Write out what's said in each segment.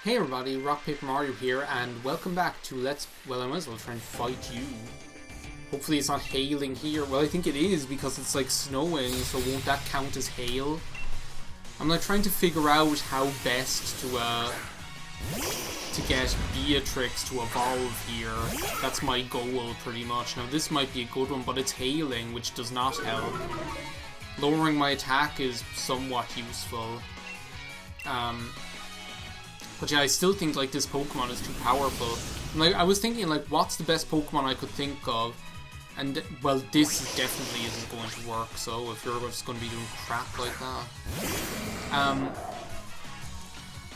Hey everybody, RockPaperMario here, and welcome back to I might as well try and fight you. Hopefully it's not hailing here. Well, I think it is because it's like snowing, so won't that count as hail? I'm like trying to figure out how best to get Beatrix to evolve here. That's my goal pretty much. Now this might be a good one, but it's hailing, which does not help. Lowering my attack is somewhat useful. But yeah, I still think like this Pokemon is too powerful. And, like I was thinking like, what's the best Pokemon I could think of? And well, this definitely isn't going to work. So if you're just going to be doing crap like that,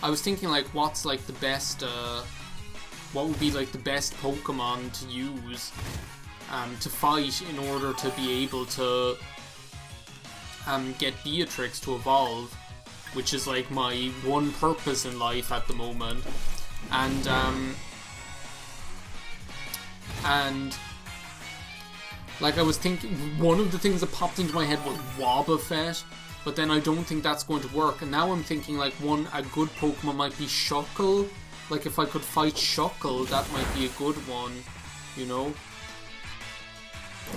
I was thinking like, what's like the best? What would be like the best Pokemon to use to fight in order to be able to get Beatrix to evolve? Which is like my one purpose in life at the moment, and like I was thinking, one of the things that popped into my head was Wobbuffet, but then I don't think that's going to work. And now I'm thinking like a good Pokemon might be Shuckle. Like if I could fight Shuckle, that might be a good one, you know.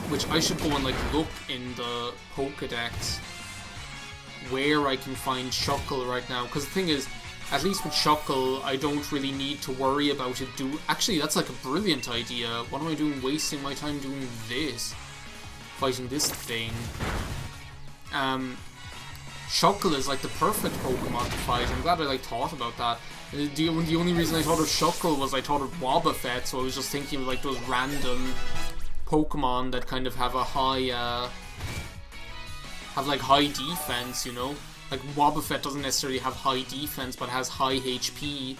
Which I should go and like look in the Pokedex where I can find Shuckle right now, because the thing is, at least with Shuckle, I don't really need to worry about it actually, that's like a brilliant idea. What am I doing wasting my time doing this? Fighting this thing. Shuckle is like the perfect Pokemon to fight. I'm glad I like thought about that. The only reason I thought of Shuckle was I thought of Wobbuffet, so I was just thinking of like those random Pokemon that kind of have a high, high defense, you know? Like Wobbuffet doesn't necessarily have high defense, but has high HP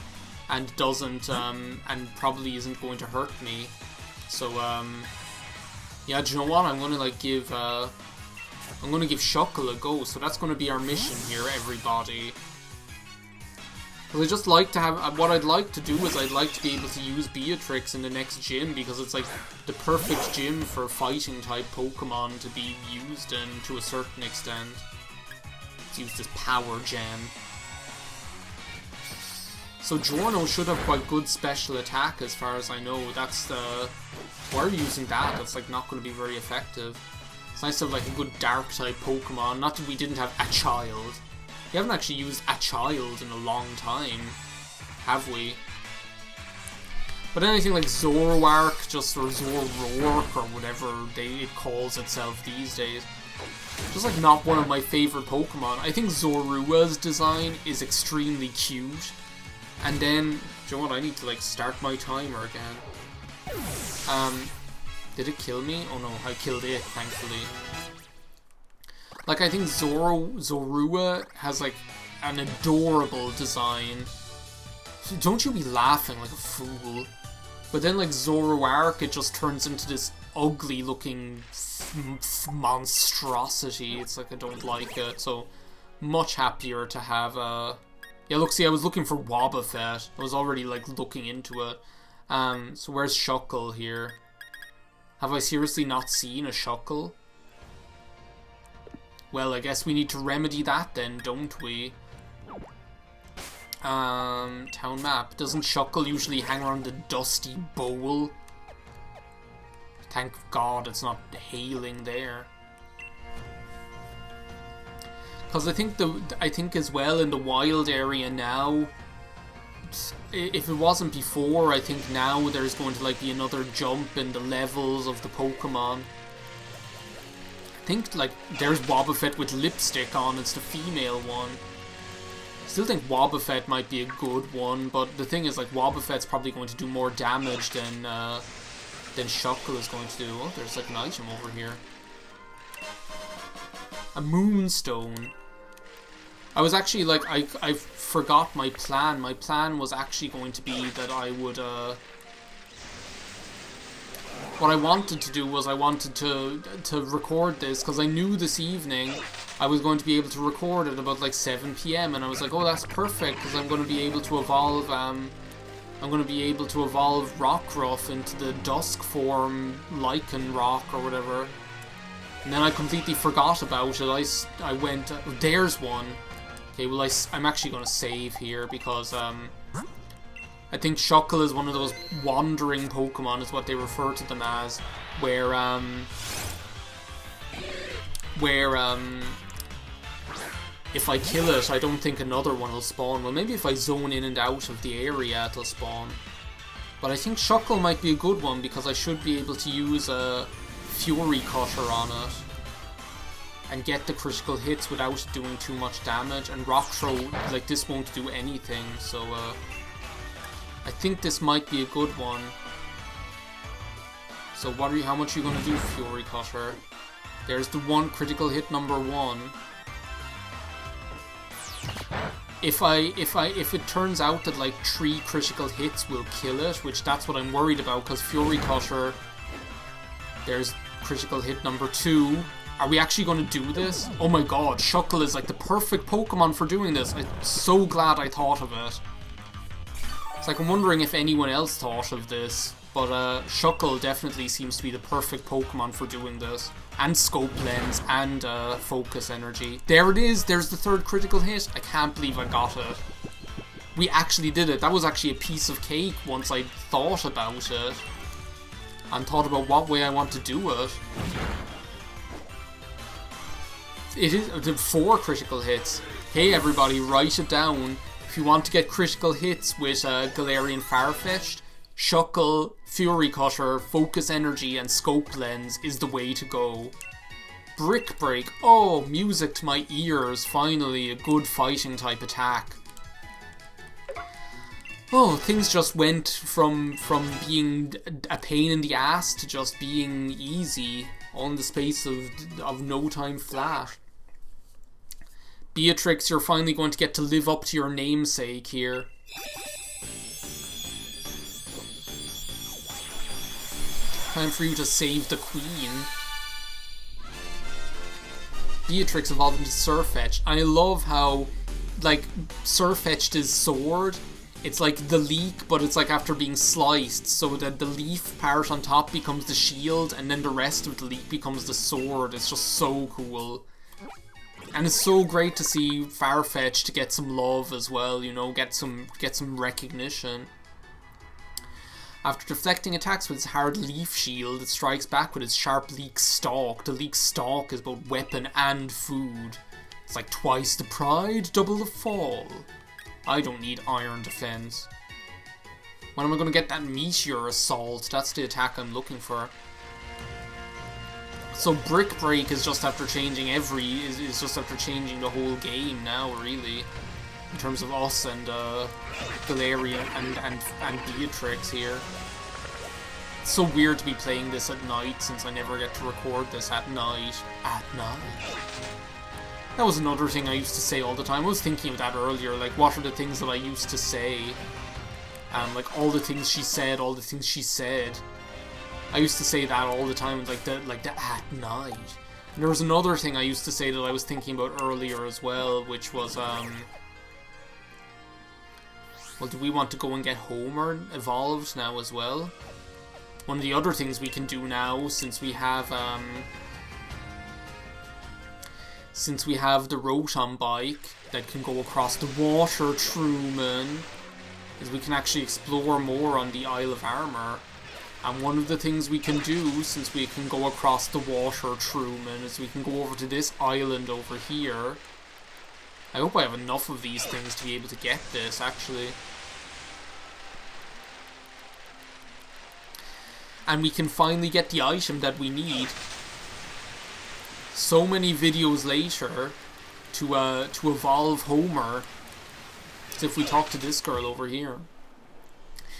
and doesn't, and probably isn't going to hurt me. So, yeah, do you know what? I'm gonna like give Shuckle a go. So that's gonna be our mission here, everybody. Because I just like to have, what I'd like to do is I'd like to be able to use Beatrix in the next gym, because it's like the perfect gym for fighting type Pokemon to be used in to a certain extent. Let's use this Power Gem. So Giorno should have quite good special attack as far as I know. That's the... Why are you using that? That's like not going to be very effective. It's nice to have like a good dark type Pokemon. Not that we didn't have a child. We haven't actually used a child in a long time, have we? But anything like Zoroark, just or Zoroark, or whatever it calls itself these days, just like not one of my favorite Pokemon. I think Zorua's design is extremely cute. And then, do you know what? I need to like start my timer again. Did it kill me? Oh no, I killed it, thankfully. Like, I think Zorua has, like, an adorable design. Don't you be laughing like a fool. But then, like, Zoroark, it just turns into this ugly-looking monstrosity. It's like, I don't like it. So, much happier to have, Yeah, look, see, I was looking for Wobbuffet. I was already, like, looking into it. So where's Shuckle here? Have I seriously not seen a Shuckle? Well, I guess we need to remedy that then, don't we? Town map. Doesn't Shuckle usually hang around the dusty bowl? Thank God it's not hailing there. Because I think as well in the wild area now, if it wasn't before, I think now there's going to like be another jump in the levels of the Pokemon. I think, like, there's Wobbuffet with lipstick on, it's the female one. Still think Wobbuffet might be a good one, but the thing is, like, Wobbuffet's probably going to do more damage than Shuckle is going to do. Oh, there's, like, an item over here. A Moonstone. I was actually, like, I forgot my plan. My plan was actually going to be that I would, what I wanted to do was I wanted to record this, because I knew this evening I was going to be able to record at about like 7 PM, and I was like, oh, that's perfect, because I'm going to be able to evolve, Rockruff into the Dusk form, Lycanroc or whatever. And then I completely forgot about it. I went, there's one. Okay, well I'm actually going to save here, because I think Shuckle is one of those wandering Pokemon, is what they refer to them as, where if I kill it, I don't think another one will spawn. Well, maybe if I zone in and out of the area, it'll spawn. But I think Shuckle might be a good one, because I should be able to use a Fury Cutter on it and get the critical hits without doing too much damage. And Rock Throw, like, this won't do anything, so I think this might be a good one. So how much are you going to do, Fury Cutter? There's the one critical hit number 1. If it turns out that like 3 critical hits will kill it, which that's what I'm worried about, because Fury Cutter, there's critical hit number 2. Are we actually going to do this? Oh my god, Shuckle is like the perfect Pokemon for doing this. I'm so glad I thought of it. It's like I'm wondering if anyone else thought of this, but Shuckle definitely seems to be the perfect Pokemon for doing this. And Scope Lens and Focus Energy. There it is, there's the 3rd critical hit. I can't believe I got it. We actually did it. That was actually a piece of cake once I thought about it. And thought about what way I want to do it. It is the 4 critical hits. Hey everybody, write it down. If you want to get critical hits with Galarian Farfetch'd, Shuckle, Fury Cutter, Focus Energy, and Scope Lens is the way to go. Brick Break. Oh, music to my ears. Finally, a good fighting type attack. Oh, things just went from being a pain in the ass to just being easy, all in the space of no time flat. Beatrix, you're finally going to get to live up to your namesake here. Time for you to save the Queen. Beatrix evolved into Surfetch'd. I love how, like, Surfetch'd is sword. It's like the leek, but it's like after being sliced, so that the leaf part on top becomes the shield, and then the rest of the leek becomes the sword. It's just so cool. And it's so great to see Farfetch'd to get some love as well, you know, get some recognition. After deflecting attacks with its hard leaf shield, it strikes back with its sharp leek stalk. The leek stalk is both weapon and food. It's like twice the pride, double the fall. I don't need iron defense. When am I going to get that meteor assault? That's the attack I'm looking for. So Brick Break is just after changing is just after changing the whole game now, really. In terms of us and Galarian and Beatrix here. It's so weird to be playing this at night, since I never get to record this at night. At night. That was another thing I used to say all the time. I was thinking of that earlier, like what are the things that I used to say? Like all the things she said, all the things she said. I used to say that all the time, like the at night. And there was another thing I used to say that I was thinking about earlier as well, which was well, do we want to go and get Homer evolved now as well? One of the other things we can do now, since we have the Rotom bike that can go across the water, Truman, is we can actually explore more on the Isle of Armor. And one of the things we can do, since we can go across the water, Truman, is we can go over to this island over here. I hope I have enough of these things to be able to get this, actually. And we can finally get the item that we need. So many videos later to evolve Homer. As if we talk to this girl over here.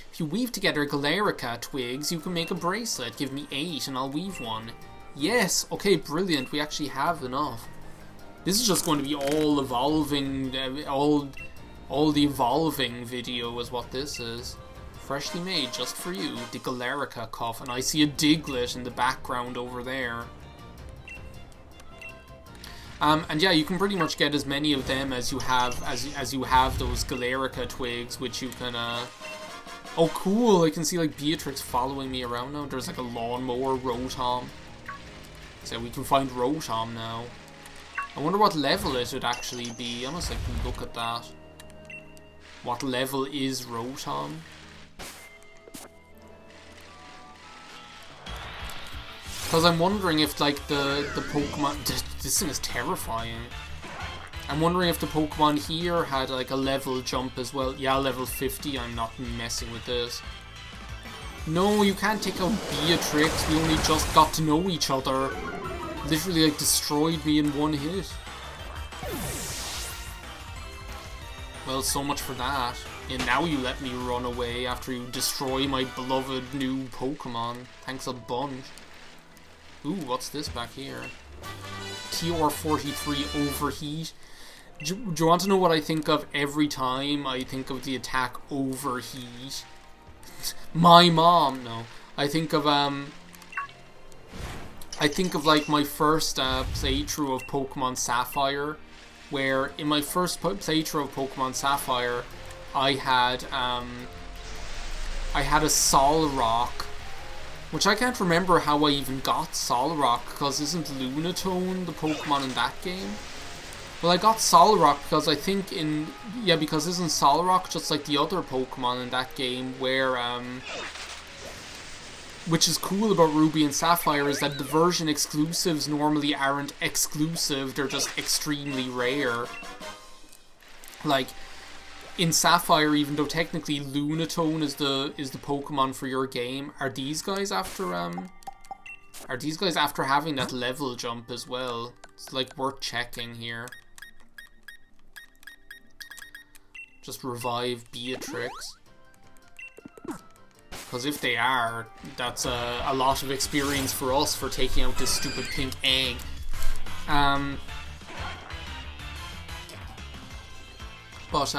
If you weave together Galarica twigs, you can make a bracelet. Give me 8 and I'll weave one. Yes! Okay, brilliant. We actually have enough. This is just going to be all evolving, all the evolving video is what this is. Freshly made just for you, the Galarica cuff. And I see a Diglett in the background over there. And yeah, you can pretty much get as many of them as you have as you have those Galarica twigs, which you can oh cool, I can see like Beatrix following me around now. There's like a lawnmower Rotom. So we can find Rotom now. I wonder what level it would actually be. I must like look at that. What level is Rotom? Because I'm wondering if, like, the Pokemon... This thing is terrifying. I'm wondering if the Pokemon here had, like, a level jump as well. Yeah, level 50. I'm not messing with this. No, you can't take out Beatrix. We only just got to know each other. Literally, like, destroyed me in one hit. Well, so much for that. And now you let me run away after you destroy my beloved new Pokemon. Thanks a bunch. Ooh, what's this back here? TR43 Overheat. Do you want to know what I think of every time I think of the attack Overheat? My mom, no. I think of like my first playthrough of Pokemon Sapphire, where in my first playthrough of Pokemon Sapphire, I had a Solrock, which I can't remember how I even got Solrock, because isn't Lunatone the Pokemon in that game? Well, I got Solrock because I think because isn't Solrock just like the other Pokemon in that game where, which is cool about Ruby and Sapphire is that the version exclusives normally aren't exclusive, they're just extremely rare. Like, in Sapphire, even though technically Lunatone is the Pokemon for your game, are these guys after having that level jump as well? It's like worth checking here. Just revive Beatrix. Because if they are, that's a lot of experience for us for taking out this stupid pink egg. But,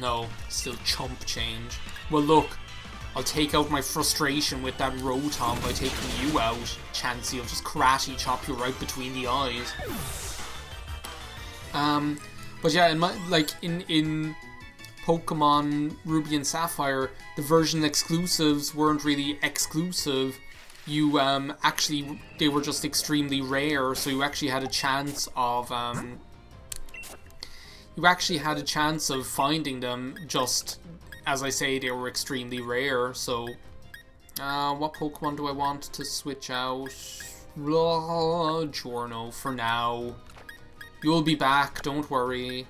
no, still chump change. Well, look, I'll take out my frustration with that Rotom by taking you out. Chansey, I'll just karate chop you right between the eyes. But yeah, in Pokemon Ruby and Sapphire, the version exclusives weren't really exclusive. You, actually, they were just extremely rare, so you actually had a chance of, finding them, just, as I say, they were extremely rare, so, what Pokemon do I want to switch out? Giorno, for now. You'll be back, don't worry.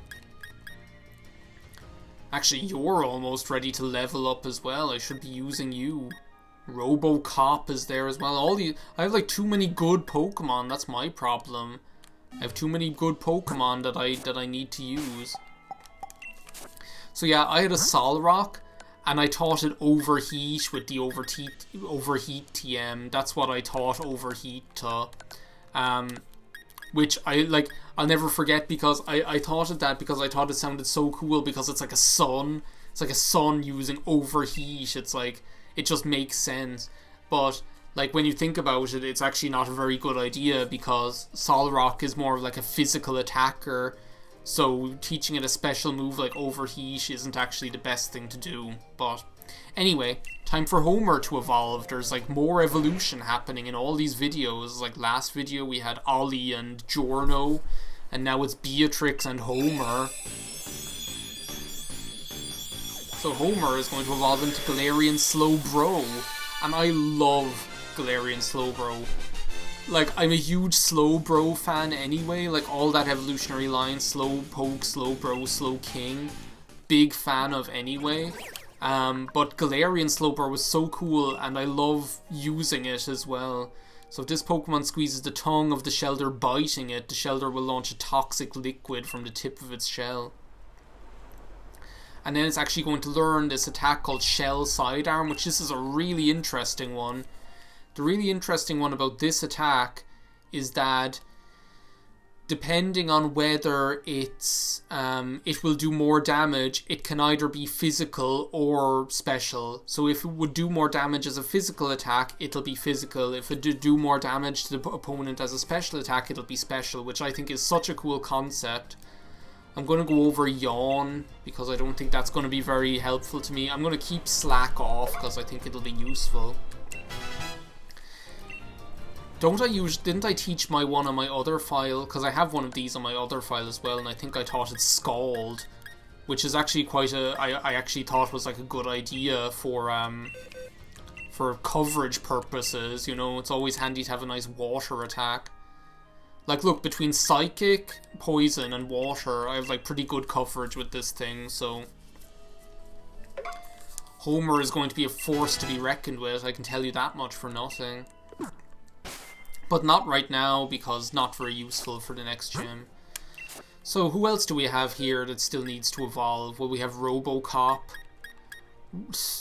Actually, you're almost ready to level up as well. I should be using you. Robocop is there as well. I have like too many good Pokemon. That's my problem. I have too many good Pokemon that I need to use. So yeah, I had a Solrock, and I taught it Overheat with the Overheat TM. That's what I taught Overheat to. Which I'll never forget because I thought of that because I thought it sounded so cool because it's like a sun. It's like a sun using Overheat. It's like, it just makes sense. But, like, when you think about it, it's actually not a very good idea because Solrock is more of like a physical attacker. So teaching it a special move like Overheat isn't actually the best thing to do. But anyway, time for Homer to evolve. There's like more evolution happening in all these videos. Like last video we had Ollie and Giorno, and now it's Beatrix and Homer. So Homer is going to evolve into Galarian Slowbro, and I love Galarian Slowbro. Like, I'm a huge Slowbro fan anyway, like all that evolutionary line, Slowpoke, Slowbro, Slowking, big fan of anyway. But Galarian Slowbro was so cool, and I love using it as well. So if this Pokemon squeezes the tongue of the Shelder biting it, the Shelder will launch a toxic liquid from the tip of its shell. And then it's actually going to learn this attack called Shell Sidearm, which this is a really interesting one. The really interesting one about this attack is that depending on whether it will do more damage, it can either be physical or special. So if it would do more damage as a physical attack, it'll be physical. If it did do more damage to the opponent as a special attack, it'll be special, which I think is such a cool concept. I'm going to go over Yawn, because I don't think that's going to be very helpful to me. I'm going to keep Slack off, because I think it'll be useful. Didn't I teach my one on my other file? Because I have one of these on my other file as well, and I think I taught it Scald. which is actually quite I actually thought was like a good idea for coverage purposes. You know, it's always handy to have a nice water attack. Like, look, between Psychic, Poison, and Water, I have, like, pretty good coverage with this thing, so... Homer is going to be a force to be reckoned with, I can tell you that much for nothing. But not right now, because not very useful for the next gym. So, who else do we have here that still needs to evolve? Well, we have RoboCop.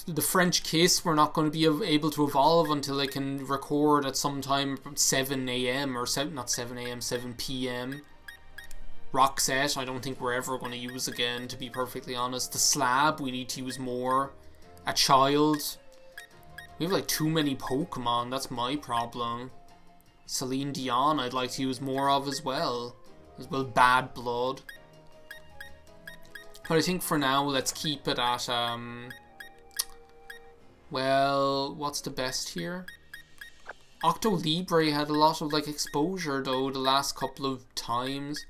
The French Kiss, we're not going to be able to evolve until they can record at some time 7 AM or not 7 AM, 7 PM. Roxette, I don't think we're ever going to use again, to be perfectly honest. The Slab, we need to use more. A Child. We have like too many Pokemon, that's my problem. Celine Dion, I'd like to use more of as well. As well, Bad Blood. But I think for now, let's keep it at, well, what's the best here? Octolibre had a lot of, like, exposure, though, the last couple of times.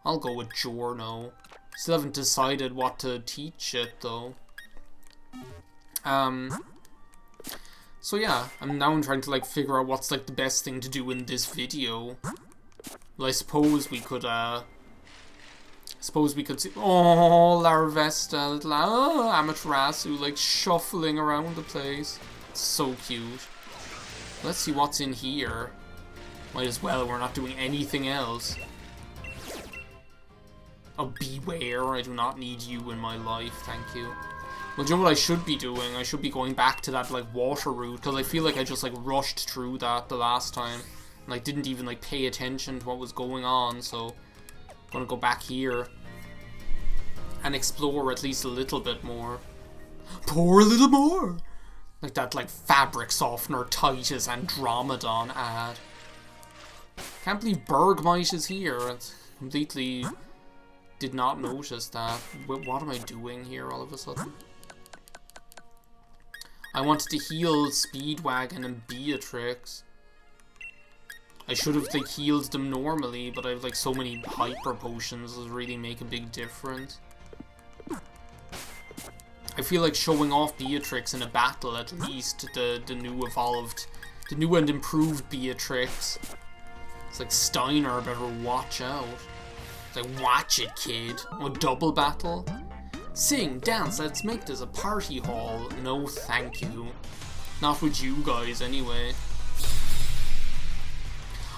I'll go with Giorno. Still haven't decided what to teach it, though. So yeah, I'm trying to, like, figure out what's, like, the best thing to do in this video. Well, I suppose we could, see... Oh, Larvesta, little Amaterasu, like, shuffling around the place. It's so cute. Let's see what's in here. Might as well, we're not doing anything else. Oh, Beware, I do not need you in my life, thank you. Well, do you know what I should be doing? I should be going back to that, like, water route, because I feel like I just, like, rushed through that the last time. And, like, didn't even, like, pay attention to what was going on, so... I'm gonna go back here. And explore at least a little bit more. Pour a little more! Like that, like, fabric softener Titus Andromedon ad. Can't believe Bergmite is here. It's completely... Did not notice that. What am I doing here all of a sudden? I wanted to heal Speedwagon and Beatrix. I should have, like, healed them normally, but I have, like, so many hyper potions does really make a big difference. I feel like showing off Beatrix in a battle, at least, the new and improved Beatrix. It's like, Steiner better watch out. It's like, watch it, kid. Oh, double battle? Sing, dance, let's make this a party hall. No, thank you. Not with you guys, anyway.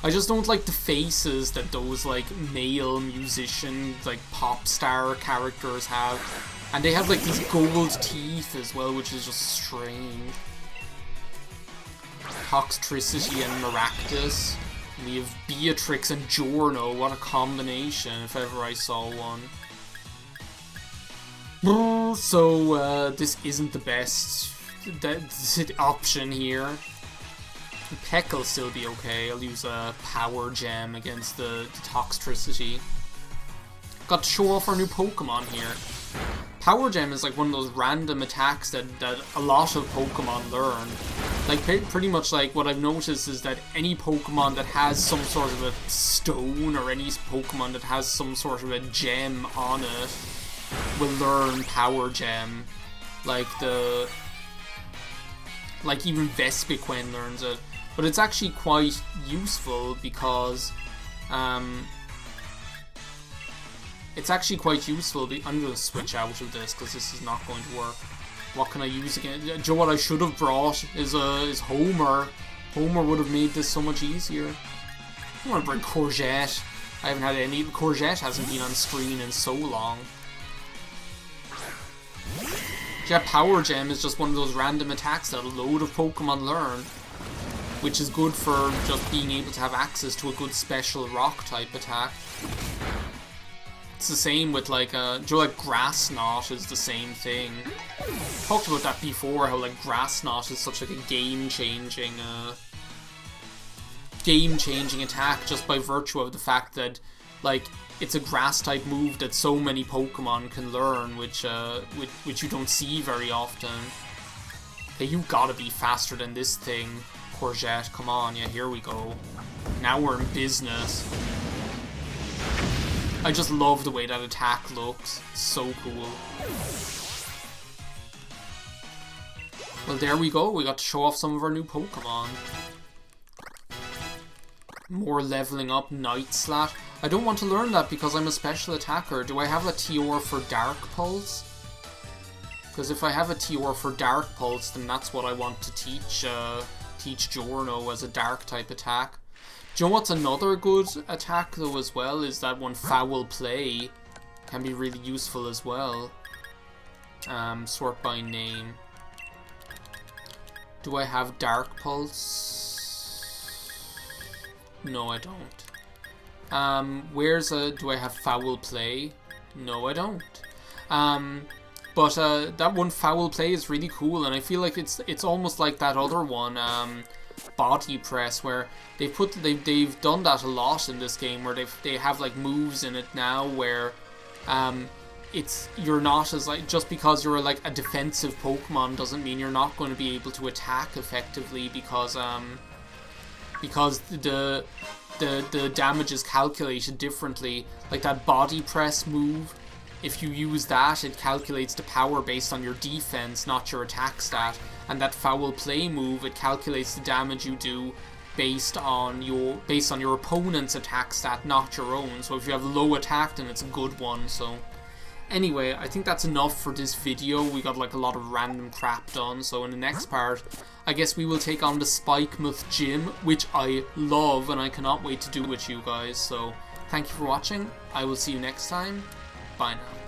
I just don't like the faces that those, like, male musician, like, pop star characters have. And they have, like, these gold teeth as well, which is just strange. Toxtricity and Maractus. We have Beatrix and Giorno. What a combination, if ever I saw one. So, this isn't the best option here. Peck will still be okay. I'll use a Power Gem against the Toxtricity. Got to show off our new Pokemon here. Power Gem is like one of those random attacks that a lot of Pokemon learn. Like, pretty much like what I've noticed is that any Pokemon that has some sort of a stone or any Pokemon that has some sort of a gem on it will learn Power Gem. Like even Vespiquen learns it. But it's actually quite useful because I'm going to switch out of this because this is not going to work. What can I use again? Do you know what I should have brought is Homer. Homer would have made this so much easier. I want to bring Courgette. I haven't had any... Courgette hasn't been on screen in so long. Yeah, Power Gem is just one of those random attacks that a load of Pokemon learn. Which is good for just being able to have access to a good special rock-type attack. It's the same with, like, do you know, like, Grass Knot is the same thing. Talked about that before, how, like, Grass Knot is such, like, a game-changing attack just by virtue of the fact that, like, it's a grass-type move that so many Pokemon can learn, which you don't see very often. Hey, you gotta be faster than this thing, Courgette. Come on, yeah, here we go. Now we're in business. I just love the way that attack looks. It's so cool. Well, there we go. We got to show off some of our new Pokemon. More leveling up, Night Slash. I don't want to learn that because I'm a special attacker. Do I have a Tior for Dark Pulse? Because if I have a Tior for Dark Pulse, then that's what I want to teach Giorno as a Dark type attack. Do you know what's another good attack though as well? Is that one Foul Play. Can be really useful as well. Sort by name. Do I have Dark Pulse? No, I don't. Do I have Foul Play? No, I don't. But that one Foul Play is really cool, and I feel like it's almost like that other one, Body Press, where they've done that a lot in this game, where they have like moves in it now where you're not as like, just because you're like a defensive Pokemon doesn't mean you're not going to be able to attack effectively, because the damage is calculated differently. Like that Body Press move, if you use that, it calculates the power based on your defense, not your attack stat. And that Foul Play move, it calculates the damage you do based on your opponent's attack stat, not your own. So if you have low attack, then it's a good one. So anyway, I think that's enough for this video. We got like a lot of random crap done. So in the next part, I guess we will take on the Spikemuth Gym, which I love and I cannot wait to do with you guys. So thank you for watching. I will see you next time. Bye now.